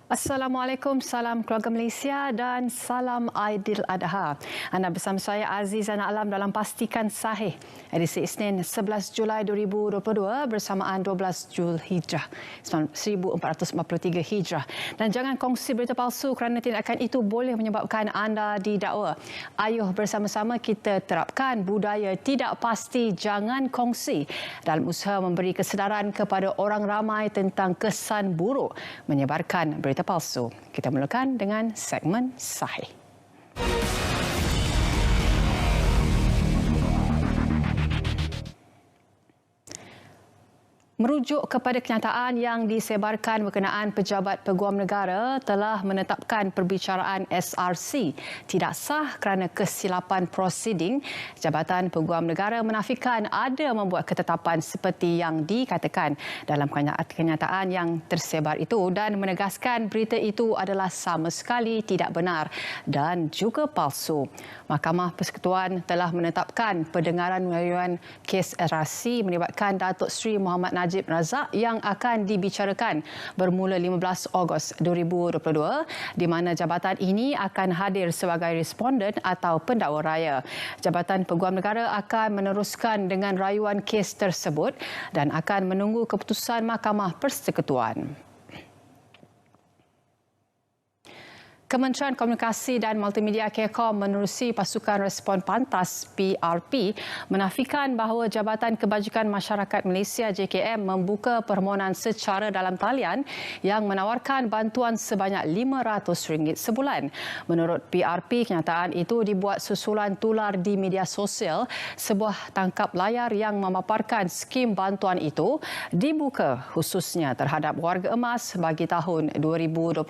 Assalamualaikum, salam keluarga Malaysia dan salam Aidiladha. Anda bersama saya Azizana Alam dalam Pastikan Sahih, edisi Isnin 11 Julai 2022 bersamaan 12 Julhijrah 1443 Hijrah. Dan jangan kongsi berita palsu kerana tindakan itu boleh menyebabkan anda didakwa. Ayuh bersama-sama kita terapkan budaya tidak pasti jangan kongsi dalam usaha memberi kesedaran kepada orang ramai tentang kesan buruk menyebarkan berita palsu. Kita mulakan dengan segmen Sahih. Merujuk kepada kenyataan yang disebarkan berkenaan pejabat peguam negara telah menetapkan perbicaraan SRC tidak sah kerana kesilapan prosiding, Jabatan Peguam Negara menafikan ada membuat ketetapan seperti yang dikatakan dalam kenyataan yang tersebar itu dan menegaskan berita itu adalah sama sekali tidak benar dan juga palsu. Mahkamah Persekutuan telah menetapkan pendengaran melayuan kes SRC melibatkan Datuk Seri Muhammad Najib Razak yang akan dibicarakan bermula 15 Ogos 2022 di mana jabatan ini akan hadir sebagai responden atau pendakwa raya. Jabatan Peguam Negara akan meneruskan dengan rayuan kes tersebut dan akan menunggu keputusan Mahkamah Persekutuan. Kementerian Komunikasi dan Multimedia KECOM menerusi Pasukan Respon Pantas PRP menafikan bahawa Jabatan Kebajikan Masyarakat Malaysia JKM membuka permohonan secara dalam talian yang menawarkan bantuan sebanyak RM500 sebulan. Menurut PRP, kenyataan itu dibuat susulan tular di media sosial. Sebuah tangkap layar yang memaparkan skim bantuan itu dibuka khususnya terhadap warga emas bagi tahun 2022.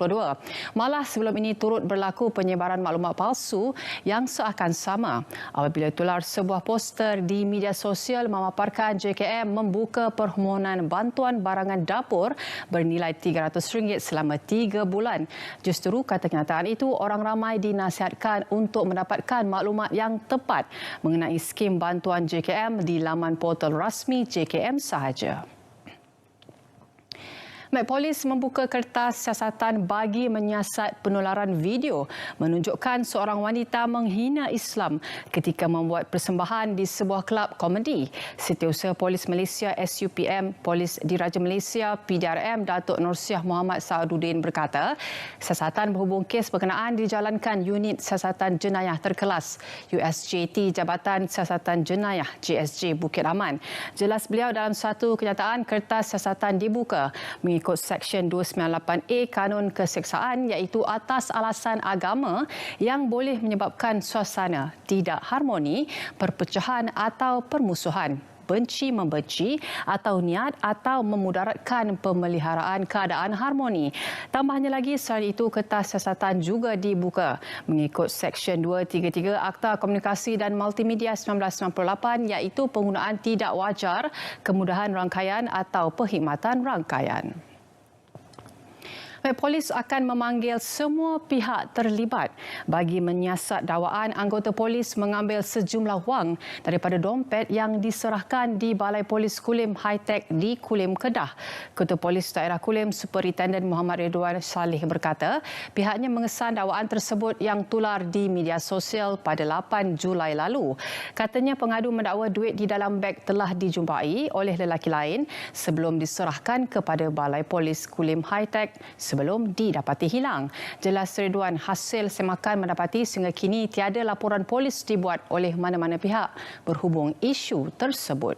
Malah sebelum ini turut berlaku penyebaran maklumat palsu yang seakan sama apabila tular sebuah poster di media sosial memaparkan JKM membuka permohonan bantuan barangan dapur bernilai RM300 selama 3 bulan. Justru kata kenyataan itu, orang ramai dinasihatkan untuk mendapatkan maklumat yang tepat mengenai skim bantuan JKM di laman portal rasmi JKM sahaja. Polis membuka kertas siasatan bagi menyiasat penularan video menunjukkan seorang wanita menghina Islam ketika membuat persembahan di sebuah kelab komedi. Setiausaha Polis Malaysia SUPM, Polis Diraja Malaysia PDRM Datuk Nursiah Muhammad Saaduddin berkata, siasatan berhubung kes berkenaan dijalankan Unit Siasatan Jenayah Terkelas USJT Jabatan Siasatan Jenayah JSJ Bukit Aman. Jelas beliau dalam satu kenyataan kertas siasatan dibuka mengikut Seksyen 298A Kanun Keseksaan iaitu atas alasan agama yang boleh menyebabkan suasana tidak harmoni, perpecahan atau permusuhan, benci-membenci atau niat atau memudaratkan pemeliharaan keadaan harmoni. Tambahnya lagi, selain itu kertas siasatan juga dibuka mengikut Seksyen 233 Akta Komunikasi dan Multimedia 1998 iaitu penggunaan tidak wajar, kemudahan rangkaian atau perkhidmatan rangkaian. Polis akan memanggil semua pihak terlibat bagi menyiasat dakwaan anggota polis mengambil sejumlah wang daripada dompet yang diserahkan di Balai Polis Kulim High-Tech di Kulim, Kedah. Ketua Polis Daerah Kulim Superintenden Muhammad Ridwan Salih berkata, pihaknya mengesan dakwaan tersebut yang tular di media sosial pada 8 Julai lalu. Katanya pengadu mendakwa duit di dalam beg telah dijumpai oleh lelaki lain sebelum diserahkan kepada Balai Polis Kulim High-Tech sebelum didapati hilang. Jelas Ridwan, hasil semakan mendapati sehingga kini tiada laporan polis dibuat oleh mana-mana pihak berhubung isu tersebut.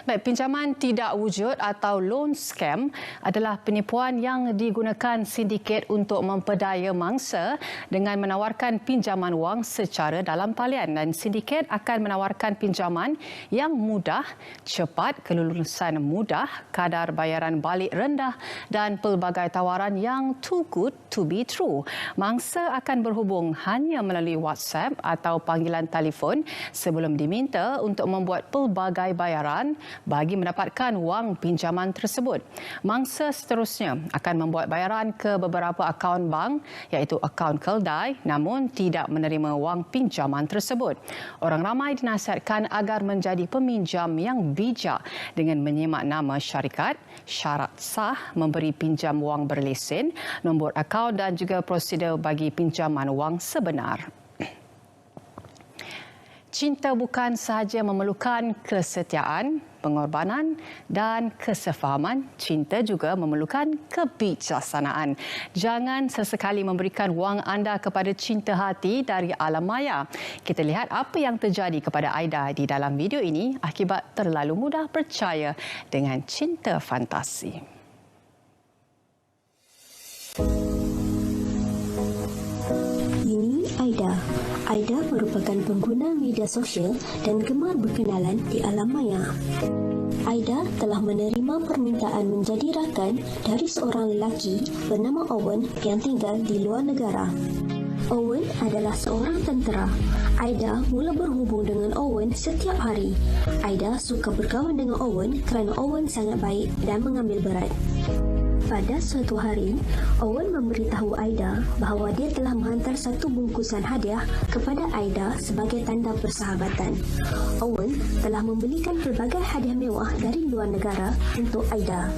Pinjaman tidak wujud atau loan scam adalah penipuan yang digunakan sindiket untuk memperdaya mangsa dengan menawarkan pinjaman wang secara dalam talian, dan sindiket akan menawarkan pinjaman yang mudah, cepat, kelulusan mudah, kadar bayaran balik rendah dan pelbagai tawaran yang too good to be true. Mangsa akan berhubung hanya melalui WhatsApp atau panggilan telefon sebelum diminta untuk membuat pelbagai bayaran bagi mendapatkan wang pinjaman tersebut. Mangsa seterusnya akan membuat bayaran ke beberapa akaun bank iaitu akaun keldai namun tidak menerima wang pinjaman tersebut. Orang ramai dinasihatkan agar menjadi peminjam yang bijak dengan menyemak nama syarikat, syarat sah memberi pinjam wang berlesen, nombor akaun dan juga prosedur bagi pinjaman wang sebenar. Cinta bukan sahaja memerlukan kesetiaan, pengorbanan dan kesefahaman. Cinta juga memerlukan kebijaksanaan. Jangan sesekali memberikan wang anda kepada cinta hati dari alam maya. Kita lihat apa yang terjadi kepada Aida di dalam video ini akibat terlalu mudah percaya dengan cinta fantasi. Ini Aida. Aida merupakan pengguna media sosial dan gemar berkenalan di alam maya. Aida telah menerima permintaan menjadi rakan dari seorang lelaki bernama Owen yang tinggal di luar negara. Owen adalah seorang tentera. Aida mula berhubung dengan Owen setiap hari. Aida suka berkawan dengan Owen kerana Owen sangat baik dan mengambil berat. Pada suatu hari, Owen memberitahu Aida bahawa dia telah menghantar satu bungkusan hadiah kepada Aida sebagai tanda persahabatan. Owen telah membelikan pelbagai hadiah mewah dari luar negara untuk Aida.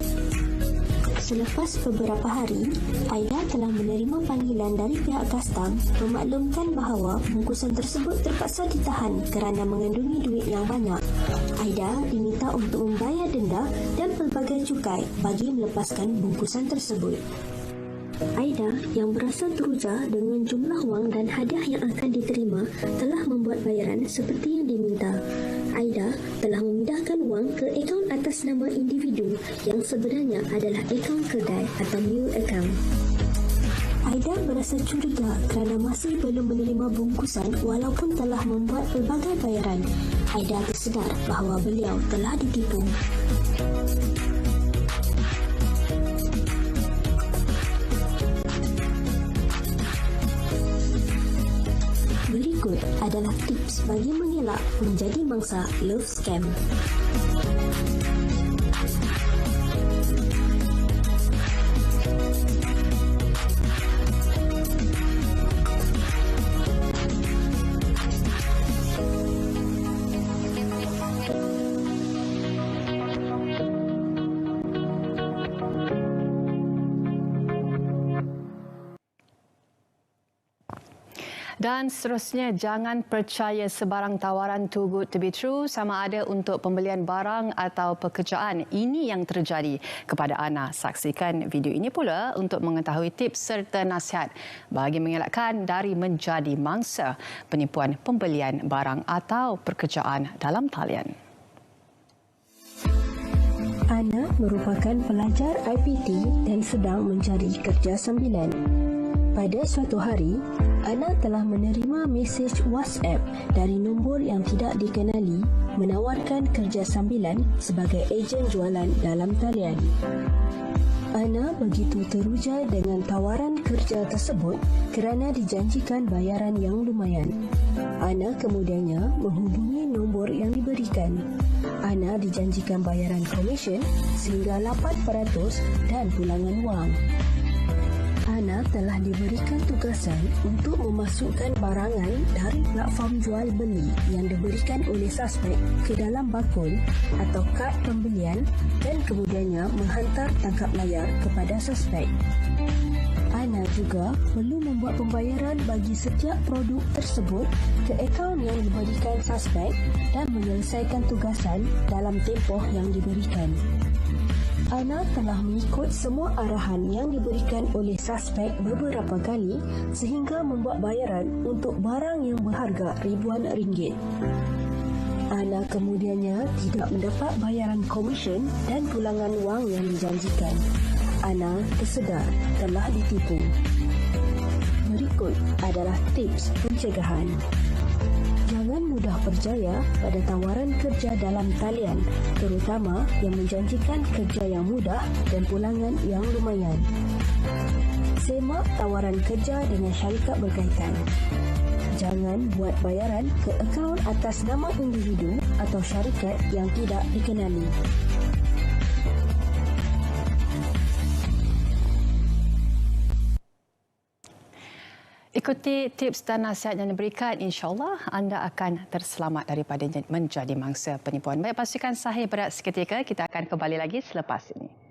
Selepas beberapa hari, Aida telah menerima panggilan dari pihak kastam memaklumkan bahawa bungkusan tersebut terpaksa ditahan kerana mengandungi duit yang banyak. Aida diminta untuk membayar denda dan pelbagai cukai bagi melepaskan bungkusan tersebut. Aida yang berasa teruja dengan jumlah wang dan hadiah yang akan diterima telah membuat bayaran seperti yang diminta. Aida telah memindahkan wang ke akaun atas nama individu yang sebenarnya adalah akaun kedai atau mule account. Aida merasa curiga kerana masih belum menerima bungkusan walaupun telah membuat pelbagai bayaran. Aida tersedar bahawa beliau telah ditipu. Berikut adalah tips bagi mengelak menjadi mangsa love scam. Dan seterusnya, jangan percaya sebarang tawaran too good to be true sama ada untuk pembelian barang atau pekerjaan. Ini yang terjadi kepada Ana. Saksikan video ini pula untuk mengetahui tips serta nasihat bagi mengelakkan dari menjadi mangsa penipuan pembelian barang atau pekerjaan dalam talian. Ana merupakan pelajar IPT dan sedang mencari kerja sambilan. Pada suatu hari, Ana telah menerima mesej WhatsApp dari nombor yang tidak dikenali menawarkan kerja sambilan sebagai ejen jualan dalam talian. Ana begitu teruja dengan tawaran kerja tersebut kerana dijanjikan bayaran yang lumayan. Ana kemudiannya menghubungi nombor yang diberikan. Ana dijanjikan bayaran komisen sehingga 8% dan pulangan wang. Ana telah diberikan tugasan untuk memasukkan barangan dari platform jual beli yang diberikan oleh suspek ke dalam bakul atau kad pembelian dan kemudiannya menghantar tangkap layar kepada suspek. Ana juga perlu membuat pembayaran bagi setiap produk tersebut ke akaun yang diberikan suspek dan menyelesaikan tugasan dalam tempoh yang diberikan. Ana telah mengikut semua arahan yang diberikan oleh suspek beberapa kali sehingga membuat bayaran untuk barang yang berharga ribuan ringgit. Ana kemudiannya tidak mendapat bayaran komisen dan pulangan wang yang dijanjikan. Ana tersedar telah ditipu. Berikut adalah tips pencegahan. Jangan mudah percaya pada tawaran kerja dalam talian, terutama yang menjanjikan kerja yang mudah dan pulangan yang lumayan. Semak tawaran kerja dengan syarikat berkaitan. Jangan buat bayaran ke akaun atas nama individu atau syarikat yang tidak dikenali. Ikuti tips dan nasihat yang diberikan, insya-Allah anda akan terselamat daripada menjadi mangsa penipuan. Baik, pastikan sahih berat seketika. Kita akan kembali lagi selepas ini.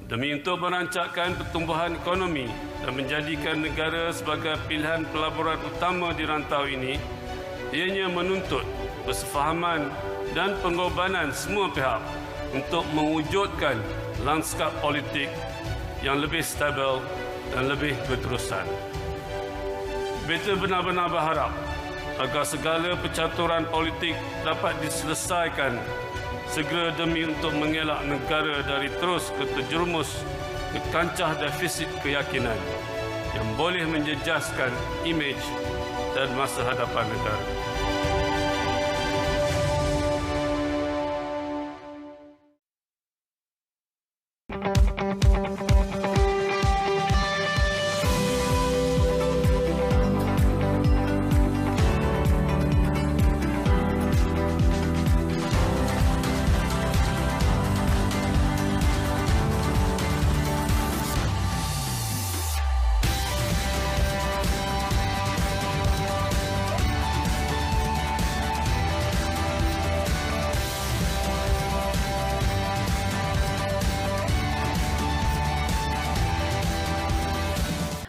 Demi untuk merancangkan pertumbuhan ekonomi dan menjadikan negara sebagai pilihan pelaburan utama di rantau ini, ianya menuntut persefahaman dan pengorbanan semua pihak untuk mewujudkan lanskap politik yang lebih stabil dan lebih berterusan. Beta benar-benar berharap agar segala percaturan politik dapat diselesaikan segera demi untuk mengelak negara dari terus terjerumus ke kancah defisit keyakinan yang boleh menjejaskan imej dan masa hadapan negara.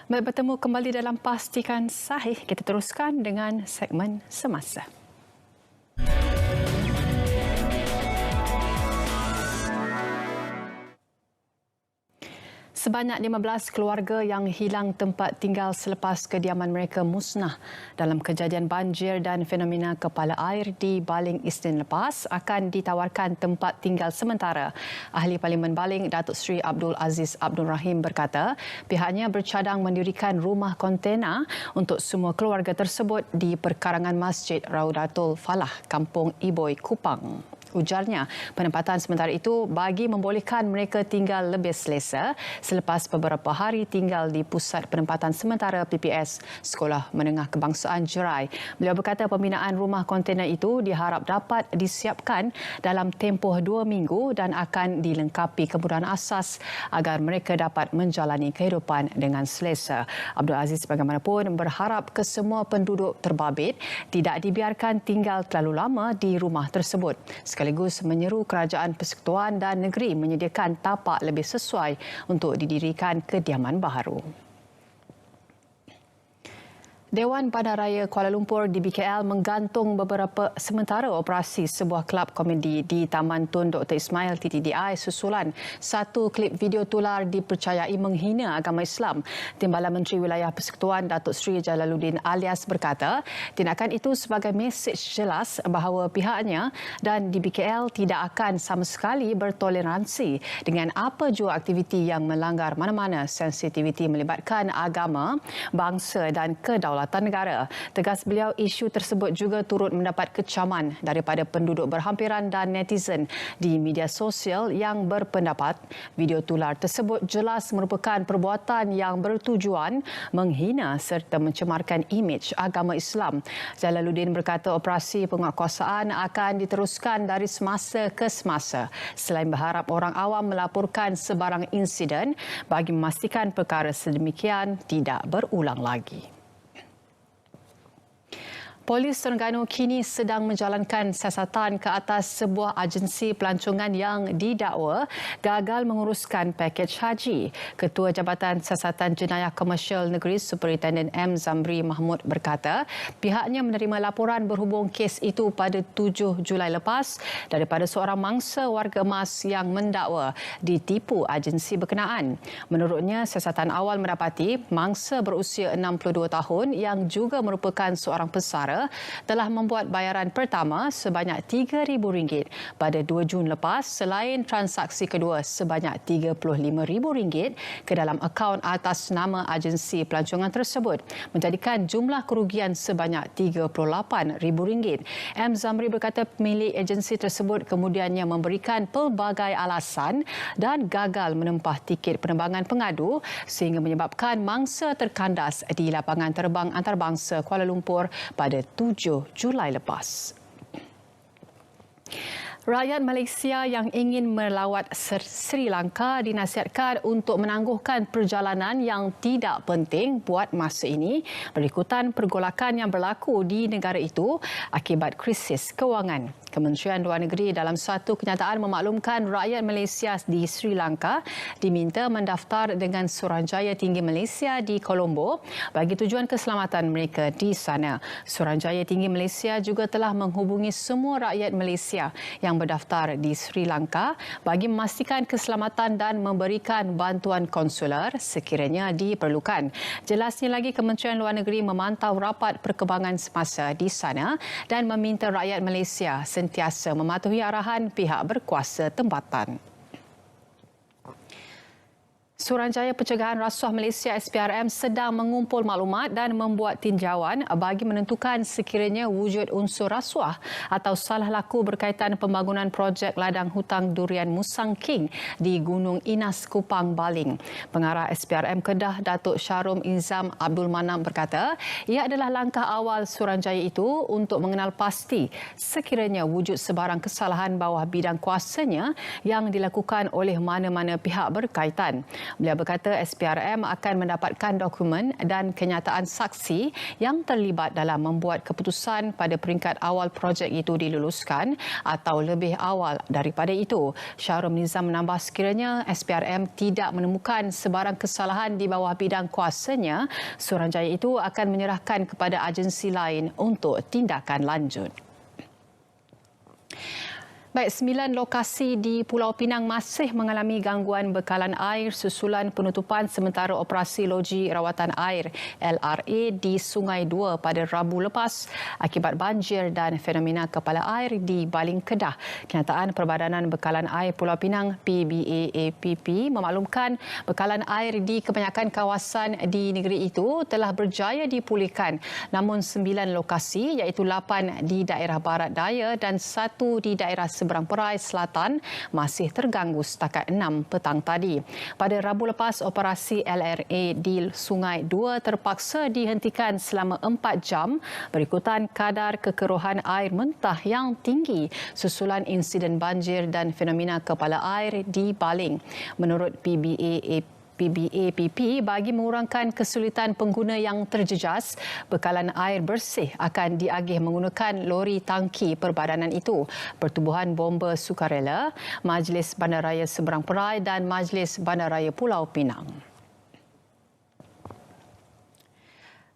Baik, bertemu kembali dalam Pastikan Sahih. Kita teruskan dengan segmen Semasa. Sebanyak 15 keluarga yang hilang tempat tinggal selepas kediaman mereka musnah dalam kejadian banjir dan fenomena kepala air di Baling Isnin lepas akan ditawarkan tempat tinggal sementara. Ahli Parlimen Baling, Datuk Seri Abdul Aziz Abdul Rahim berkata pihaknya bercadang mendirikan rumah kontena untuk semua keluarga tersebut di perkarangan Masjid Raudatul Falah, Kampung Iboi, Kupang. Ujarnya, penempatan sementara itu bagi membolehkan mereka tinggal lebih selesa selepas beberapa hari tinggal di Pusat Penempatan Sementara PPS Sekolah Menengah Kebangsaan Jerai. Beliau berkata pembinaan rumah kontena itu diharap dapat disiapkan dalam tempoh 2 minggu dan akan dilengkapi kemudahan asas agar mereka dapat menjalani kehidupan dengan selesa. Abdul Aziz bagaimanapun berharap kesemua penduduk terbabit tidak dibiarkan tinggal terlalu lama di rumah tersebut. Sekaligus menyeru Kerajaan Persekutuan dan Negeri menyediakan tapak lebih sesuai untuk didirikan kediaman baharu. Dewan Bandaraya Kuala Lumpur di BKL menggantung beberapa sementara operasi sebuah kelab komedi di Taman Tun Dr. Ismail TTDI susulan satu klip video tular dipercayai menghina agama Islam. Timbalan Menteri Wilayah Persekutuan Datuk Seri Jalaluddin Alias berkata, tindakan itu sebagai mesej jelas bahawa pihaknya dan di BKL tidak akan sama sekali bertoleransi dengan apa jua aktiviti yang melanggar mana-mana sensitiviti melibatkan agama, bangsa dan kedaulatan negara. Tegas beliau, isu tersebut juga turut mendapat kecaman daripada penduduk berhampiran dan netizen di media sosial yang berpendapat video tular tersebut jelas merupakan perbuatan yang bertujuan menghina serta mencemarkan imej agama Islam. Jalaluddin berkata operasi penguatkuasaan akan diteruskan dari semasa ke semasa selain berharap orang awam melaporkan sebarang insiden bagi memastikan perkara sedemikian tidak berulang lagi. Polis Terengganu kini sedang menjalankan siasatan ke atas sebuah agensi pelancongan yang didakwa gagal menguruskan pakej haji. Ketua Jabatan Siasatan Jenayah Komersial Negeri Superintendent M. Zamri Mahmud berkata pihaknya menerima laporan berhubung kes itu pada 7 Julai lepas daripada seorang mangsa warga emas yang mendakwa ditipu agensi berkenaan. Menurutnya, siasatan awal mendapati mangsa berusia 62 tahun yang juga merupakan seorang pesara telah membuat bayaran pertama sebanyak RM3,000 pada 2 Jun lepas selain transaksi kedua sebanyak RM35,000 ke dalam akaun atas nama agensi pelancongan tersebut, menjadikan jumlah kerugian sebanyak RM38,000. M. Zamri berkata pemilik agensi tersebut kemudiannya memberikan pelbagai alasan dan gagal menempah tiket penerbangan pengadu sehingga menyebabkan mangsa terkandas di lapangan terbang antarabangsa Kuala Lumpur pada 7 Julai lepas. Rakyat Malaysia yang ingin melawat Sri Lanka dinasihatkan untuk menangguhkan perjalanan yang tidak penting buat masa ini berikutan pergolakan yang berlaku di negara itu akibat krisis kewangan. Kementerian Luar Negeri dalam satu kenyataan memaklumkan rakyat Malaysia di Sri Lanka diminta mendaftar dengan Suruhanjaya Tinggi Malaysia di Colombo bagi tujuan keselamatan mereka di sana. Suruhanjaya Tinggi Malaysia juga telah menghubungi semua rakyat Malaysia yang berdaftar di Sri Lanka bagi memastikan keselamatan dan memberikan bantuan konsular sekiranya diperlukan. Jelasnya lagi, Kementerian Luar Negeri memantau rapat perkembangan semasa di sana dan meminta rakyat Malaysia sentiasa mematuhi arahan pihak berkuasa tempatan. Suruhanjaya Pencegahan Rasuah Malaysia SPRM sedang mengumpul maklumat dan membuat tinjauan bagi menentukan sekiranya wujud unsur rasuah atau salah laku berkaitan pembangunan projek ladang hutang durian Musang King di Gunung Inas, Kupang, Baling. Pengarah SPRM Kedah, Datuk Syarum Izam Abdul Manam berkata ia adalah langkah awal Suruhanjaya itu untuk mengenal pasti sekiranya wujud sebarang kesalahan bawah bidang kuasanya yang dilakukan oleh mana-mana pihak berkaitan. Beliau berkata SPRM akan mendapatkan dokumen dan kenyataan saksi yang terlibat dalam membuat keputusan pada peringkat awal projek itu diluluskan atau lebih awal daripada itu. Syarum Nizam menambah sekiranya SPRM tidak menemukan sebarang kesalahan di bawah bidang kuasanya, Suruhanjaya itu akan menyerahkan kepada agensi lain untuk tindakan lanjut. Baik, 9 lokasi di Pulau Pinang masih mengalami gangguan bekalan air susulan penutupan sementara operasi loji rawatan air LRA di Sungai Dua pada Rabu lepas akibat banjir dan fenomena kepala air di Baling, Kedah. Kenyataan Perbadanan Bekalan Air Pulau Pinang PBAAPP memaklumkan bekalan air di kebanyakan kawasan di negeri itu telah berjaya dipulihkan, namun 9 lokasi iaitu 8 di daerah Barat Daya dan 1 di daerah seberang Perai Selatan masih terganggu setakat 6 petang tadi. Pada Rabu lepas, operasi LRA di Sungai Dua terpaksa dihentikan selama 4 jam berikutan kadar kekeruhan air mentah yang tinggi susulan insiden banjir dan fenomena kepala air di Baling. Menurut PBAPP, bagi mengurangkan kesulitan pengguna yang terjejas, bekalan air bersih akan diagih menggunakan lori tangki perbadanan itu, Pertubuhan Bomba Sukarela, Majlis Bandaraya Seberang Perai dan Majlis Bandaraya Pulau Pinang.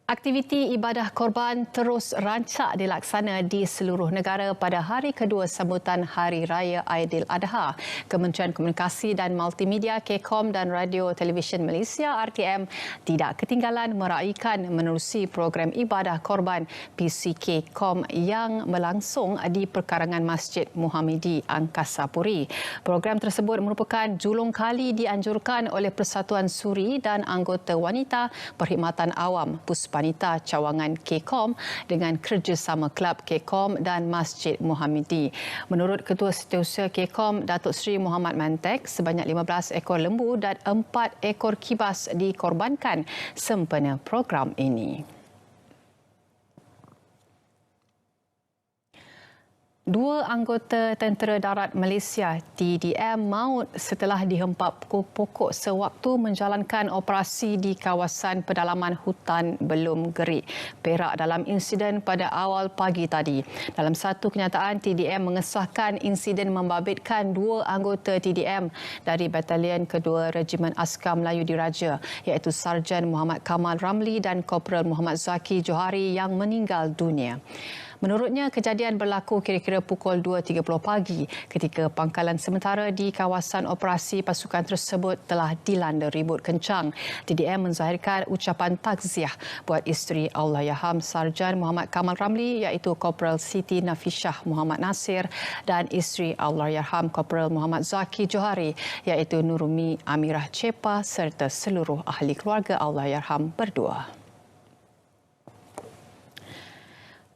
Aktiviti ibadah korban terus rancak dilaksana di seluruh negara pada hari kedua sambutan Hari Raya Aidiladha. Kementerian Komunikasi dan Multimedia KCOM dan Radio Televisyen Malaysia RTM tidak ketinggalan meraikan menerusi program ibadah korban PCK-KOM yang berlangsung di perkarangan Masjid Muhammadi Angkasa Puri. Program tersebut merupakan julung kali dianjurkan oleh Persatuan Suri dan anggota wanita Perkhidmatan Awam Puspanita Cawangan KCOM dengan kerjasama Kelab KCOM dan Masjid Muhammadi. Menurut Ketua Setiausaha KCOM Datuk Seri Muhammad Mantek, sebanyak 15 ekor lembu dan 4 ekor kibas dikorbankan sempena program ini. Dua anggota Tentera Darat Malaysia TDM maut setelah dihempap pokok sewaktu menjalankan operasi di kawasan pedalaman hutan Belum Gerik, Perak dalam insiden pada awal pagi tadi. Dalam satu kenyataan, TDM mengesahkan insiden membabitkan dua anggota TDM dari Batalion Kedua Regimen Askar Melayu Diraja, iaitu Sarjan Muhammad Kamal Ramli dan Korporal Muhammad Zaki Johari yang meninggal dunia. Menurutnya, kejadian berlaku kira-kira pukul 2.30 pagi ketika pangkalan sementara di kawasan operasi pasukan tersebut telah dilanda ribut kencang. TDM menzahirkan ucapan takziah buat isteri Allahyarham Sarjan Muhammad Kamal Ramli iaitu Korporal Siti Nafishah Muhammad Nasir dan isteri Allahyarham Korporal Muhammad Zaki Johari iaitu Nurumi Amirah Cepa serta seluruh ahli keluarga Allahyarham berdua.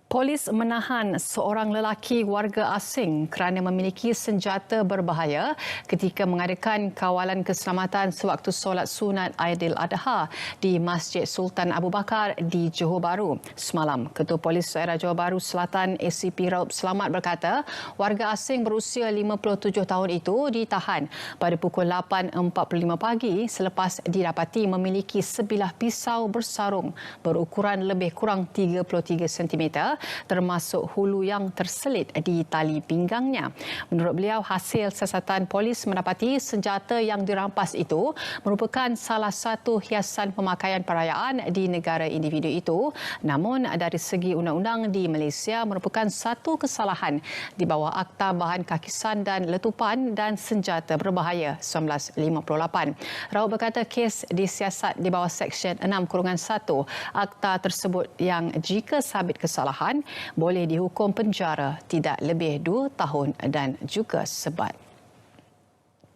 Polis menahan seorang lelaki warga asing kerana memiliki senjata berbahaya ketika mengadakan kawalan keselamatan sewaktu solat sunat Aidiladha di Masjid Sultan Abu Bakar di Johor Bahru semalam. Ketua Polis Daerah Johor Bahru Selatan ACP Raub Selamat berkata, warga asing berusia 57 tahun itu ditahan pada pukul 8.45 pagi selepas didapati memiliki sebilah pisau bersarung berukuran lebih kurang 33 cm termasuk hulu yang terselit di tali pinggangnya. Menurut beliau, hasil siasatan polis mendapati senjata yang dirampas itu merupakan salah satu hiasan pemakaian perayaan di negara individu itu. Namun dari segi undang-undang di Malaysia merupakan satu kesalahan di bawah Akta Bahan Kakisan dan Letupan dan Senjata Berbahaya 1958. Raub berkata kes disiasat di bawah Seksyen 6-1 Akta tersebut yang jika sabit kesalahan boleh dihukum penjara tidak lebih 2 tahun dan juga sebat.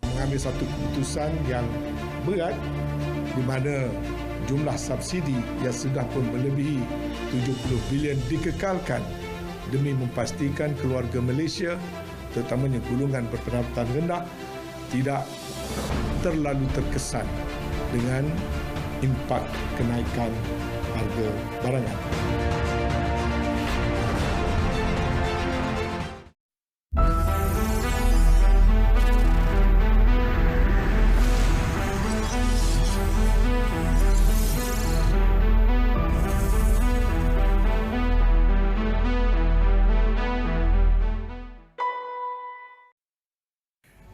Mengambil satu keputusan yang berat di mana jumlah subsidi yang sudah pun melebihi 70 bilion dikekalkan demi memastikan keluarga Malaysia, terutamanya golongan berpendapatan rendah, tidak terlalu terkesan dengan impak kenaikan harga barangan.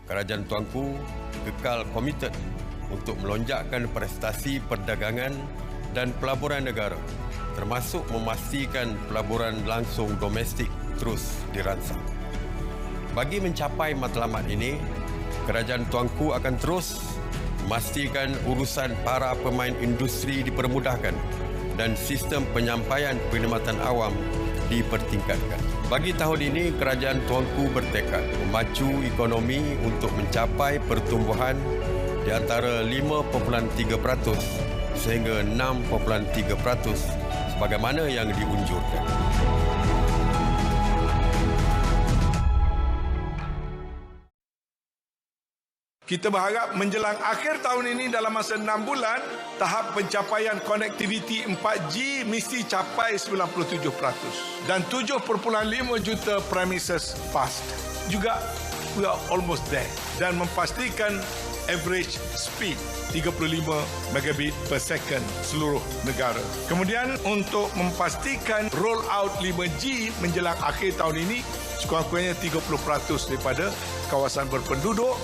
Kerajaan Tuanku kekal komited untuk melonjakkan prestasi perdagangan dan pelaburan negara, termasuk memastikan pelaburan langsung domestik terus dirangsang. Bagi mencapai matlamat ini, Kerajaan Tuanku akan terus memastikan urusan para pemain industri dipermudahkan dan sistem penyampaian perkhidmatan awam dipertingkatkan. Bagi tahun ini, Kerajaan Tuanku bertekad memacu ekonomi untuk mencapai pertumbuhan di antara 5.3% sehingga 6.3% sebagaimana yang diunjurkan. Kita berharap menjelang akhir tahun ini dalam masa 6 bulan, tahap pencapaian konektiviti 4G mesti capai 97%. Dan 7.5 juta premises fast. Juga we are almost there. Dan memastikan average speed 35 megabit per second seluruh negara. Kemudian untuk memastikan roll out 5G menjelang akhir tahun ini, sekurang-kurangnya 30% daripada kawasan berpenduduk,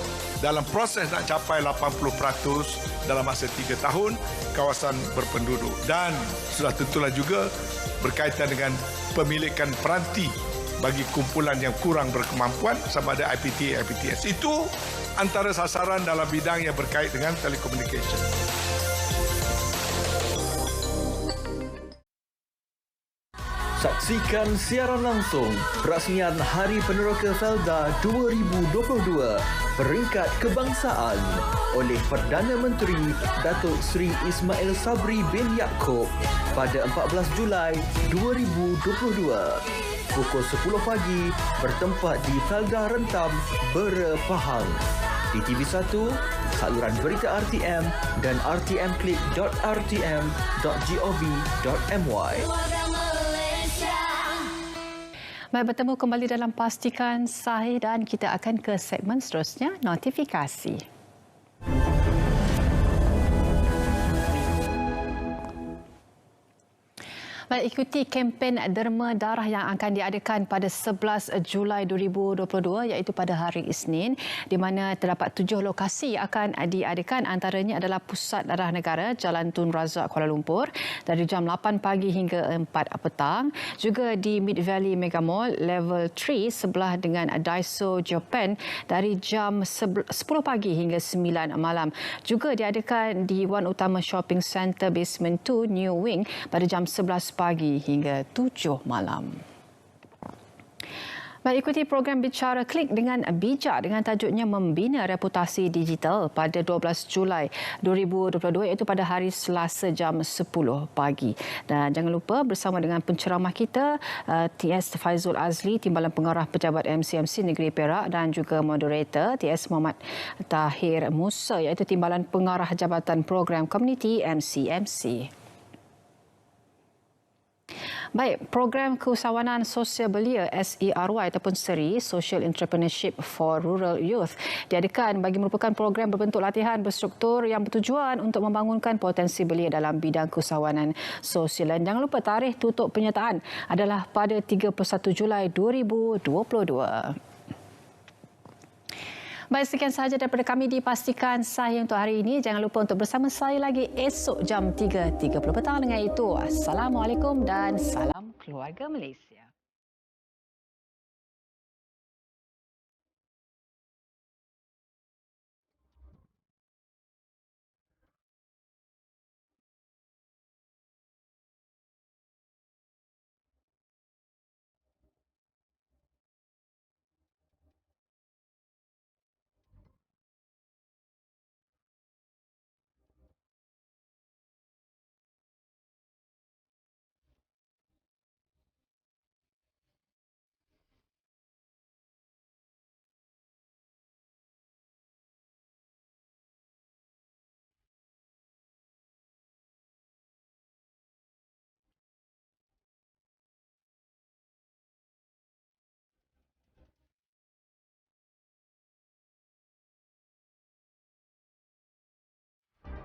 dalam proses nak capai 80% dalam masa 3 tahun kawasan berpenduduk. Dan sudah tentulah juga berkaitan dengan pemilikan peranti bagi kumpulan yang kurang berkemampuan sama ada IPT, IPTS. Itu antara sasaran dalam bidang yang berkait dengan telekomunikasi. Saksikan siaran langsung perasmian Hari Peneroka Felda 2022 Peringkat Kebangsaan oleh Perdana Menteri Datuk Seri Ismail Sabri bin Yaakob pada 14 Julai 2022. Pukul 10 pagi bertempat di Felda Rentam, Bera, Pahang. Di TV1, saluran berita RTM dan rtmklik.rtm.gov.my. Baik, bertemu kembali dalam Pastikan Sahih dan kita akan ke segmen seterusnya, notifikasi. Baik, ikuti kempen derma darah yang akan diadakan pada 11 Julai 2022 iaitu pada hari Isnin, di mana terdapat 7 lokasi akan diadakan, antaranya adalah Pusat Darah Negara Jalan Tun Razak Kuala Lumpur dari jam 8 pagi hingga 4 petang, juga di Mid Valley Mega Mall Level 3 sebelah dengan Daiso Japan dari jam 10 pagi hingga 9 malam. Juga diadakan di Wan Utama Shopping Centre Basement 2 New Wing pada jam 11 pagi hingga 7 malam. Baik, ikuti program Bicara Klik dengan bijak dengan tajuknya Membina Reputasi Digital pada 12 Julai 2022 iaitu pada hari Selasa jam 10 pagi. Dan jangan lupa bersama dengan penceramah kita TS Faizul Azli, Timbalan Pengarah Pejabat MCMC Negeri Perak, dan juga moderator TS Muhammad Tahir Musa iaitu Timbalan Pengarah Jabatan Program Komuniti MCMC. Baik, program keusahawanan sosial belia SERY ataupun SERI Social Entrepreneurship for Rural Youth diadakan bagi merupakan program berbentuk latihan berstruktur yang bertujuan untuk membangunkan potensi belia dalam bidang keusahawanan sosial. Dan jangan lupa tarikh tutup penyertaan adalah pada 31 Julai 2022. Baik, sekian sahaja daripada kami di Pastikan Sahih untuk hari ini. Jangan lupa untuk bersama saya lagi esok jam 3.30 petang. Dengan itu, Assalamualaikum dan salam keluarga Malaysia.